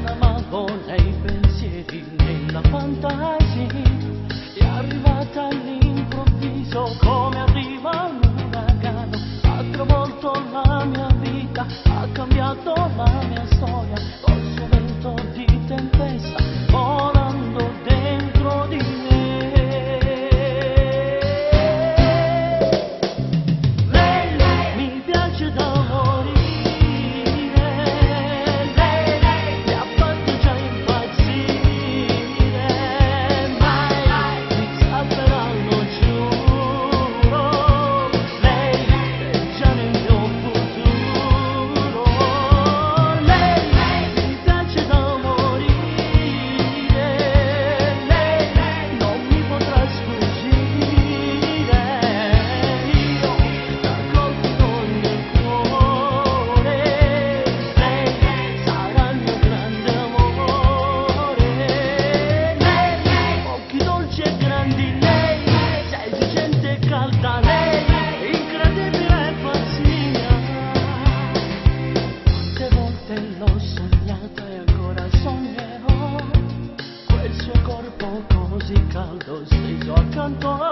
amavo nei pensieri, nella fantasia, è arrivata all'improvviso come arriva un uragano, ha travolto la mia vita, ha cambiato la mia storia, col suo vento di tempesta, volando dentro di me. Lei mi piace da morire. L'ho sognata e ancora sognerò quel suo corpo così caldo steso accanto a